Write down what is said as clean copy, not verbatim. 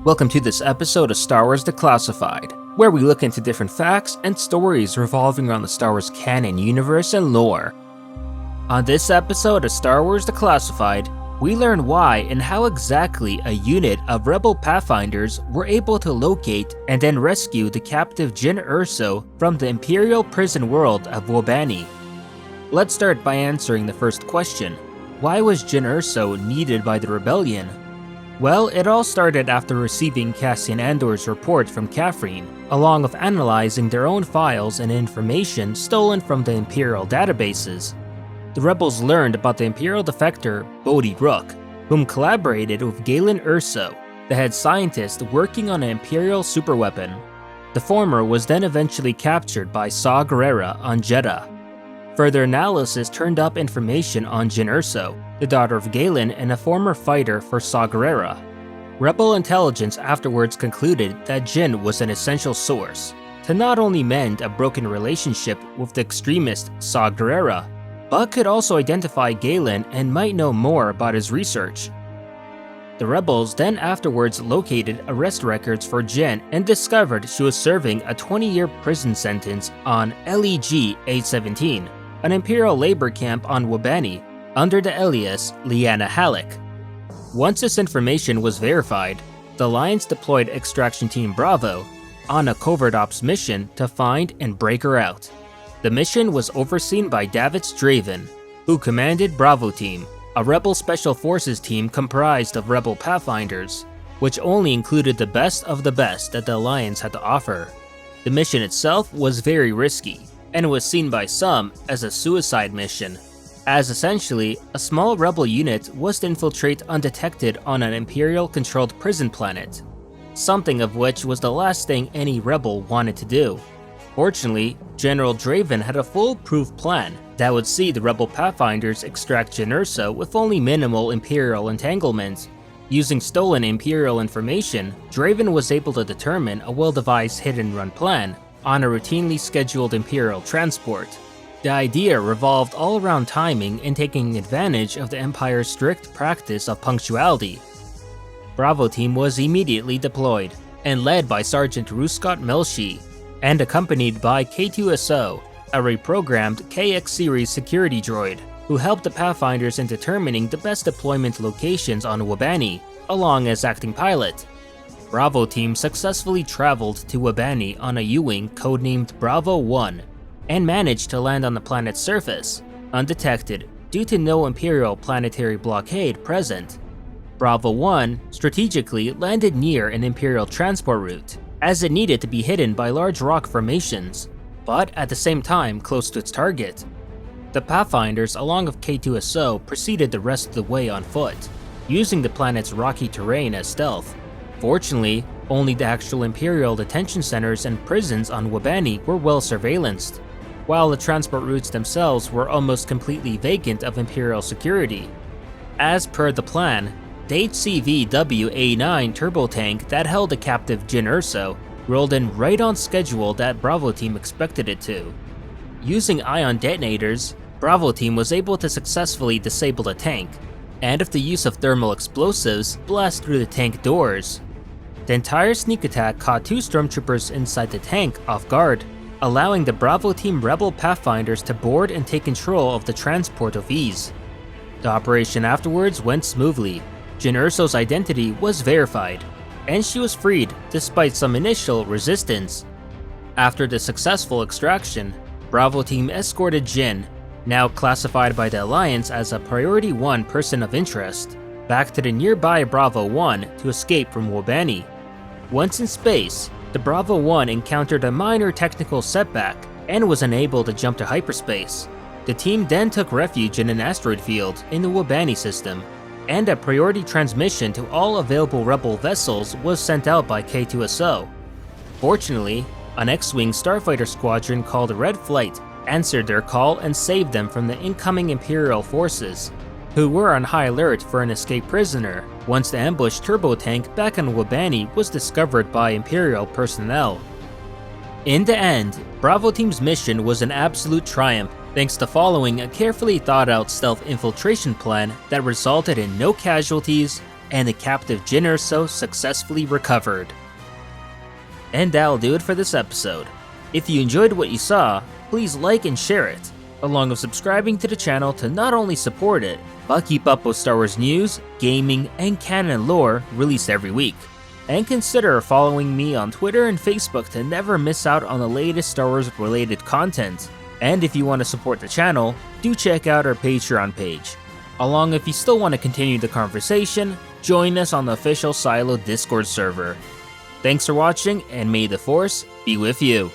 Welcome to this episode of Star Wars Declassified, where we look into different facts and stories revolving around the Star Wars canon universe and lore. On this episode of Star Wars Declassified, we learn why and how exactly a unit of Rebel Pathfinders were able to locate and then rescue the captive Jyn Erso from the Imperial prison world of Wobani. Let's start by answering the first question. Why was Jyn Erso needed by the Rebellion? Well, it all started after receiving Cassian Andor's report from Kafrene, along with analyzing their own files and information stolen from the Imperial databases. The rebels learned about the Imperial defector Bodhi Rook, whom collaborated with Galen Erso, the head scientist working on an Imperial superweapon. The former was then eventually captured by Saw Gerrera on Jedha. Further analysis turned up information on Jyn Erso, the daughter of Galen and a former fighter for Saw Gerrera. Rebel intelligence afterwards concluded that Jyn was an essential source to not only mend a broken relationship with the extremist Saw Gerrera, but could also identify Galen and might know more about his research. The rebels then afterwards located arrest records for Jyn and discovered she was serving a 20-year prison sentence on LEG-A17, an Imperial labor camp on Wobani, under the alias Liana Halleck. Once this information was verified, the Alliance deployed Extraction Team Bravo on a covert ops mission to find and break her out. The mission was overseen by Davitz Draven, who commanded Bravo Team, a Rebel Special Forces team comprised of Rebel Pathfinders, which only included the best of the best that the Alliance had to offer. The mission itself was very risky, and was seen by some as a suicide mission, as essentially a small rebel unit was to infiltrate undetected on an Imperial-controlled prison planet, something of which was the last thing any rebel wanted to do. Fortunately, General Draven had a foolproof plan that would see the Rebel Pathfinders extract Jyn Erso with only minimal Imperial entanglement. Using stolen Imperial information, Draven was able to determine a well-devised hit-and-run plan on a routinely scheduled Imperial transport. The idea revolved all around timing and taking advantage of the Empire's strict practice of punctuality. Bravo Team was immediately deployed, and led by Sergeant Ruscott Melshi, and accompanied by K2SO, a reprogrammed KX series security droid, who helped the Pathfinders in determining the best deployment locations on Wobani, along as acting pilot. Bravo Team successfully traveled to Wobani on a U-Wing codenamed Bravo 1, and managed to land on the planet's surface, undetected due to no Imperial planetary blockade present. Bravo 1 strategically landed near an Imperial transport route, as it needed to be hidden by large rock formations, but at the same time close to its target. The Pathfinders, along with K2SO, proceeded the rest of the way on foot, using the planet's rocky terrain as stealth. Fortunately, only the actual Imperial detention centers and prisons on Wobani were well surveillanced, while the transport routes themselves were almost completely vacant of Imperial security. As per the plan, the HCV-WA9 turbo tank that held the captive Jyn Erso rolled in right on schedule that Bravo Team expected it to. Using ion detonators, Bravo Team was able to successfully disable the tank, and with the use of thermal explosives, blast through the tank doors. The entire sneak attack caught two stormtroopers inside the tank off guard, allowing the Bravo Team Rebel Pathfinders to board and take control of the transport with ease. The operation afterwards went smoothly. Jyn Erso's identity was verified, and she was freed despite some initial resistance. After the successful extraction, Bravo Team escorted Jyn, now classified by the Alliance as a Priority 1 person of interest, back to the nearby Bravo 1 to escape from Wobani. Once in space, the Bravo 1 encountered a minor technical setback and was unable to jump to hyperspace. The team then took refuge in an asteroid field in the Wobani system, and a priority transmission to all available Rebel vessels was sent out by K2SO. Fortunately, an X-Wing starfighter squadron called Red Flight answered their call and saved them from the incoming Imperial forces, who were on high alert for an escaped prisoner once the ambushed turbo tank back on Wobani was discovered by Imperial personnel. In the end, Bravo Team's mission was an absolute triumph, thanks to following a carefully thought out stealth infiltration plan that resulted in no casualties, and the captive Jyn Erso successfully recovered. And that'll do it for this episode. If you enjoyed what you saw, please like and share it, along with subscribing to the channel to not only support it, but keep up with Star Wars news, gaming, and canon lore released every week. And consider following me on Twitter and Facebook to never miss out on the latest Star Wars related content. And if you want to support the channel, do check out our Patreon page. Along if you still want to continue the conversation, join us on the official Silo Discord server. Thanks for watching, and may the Force be with you.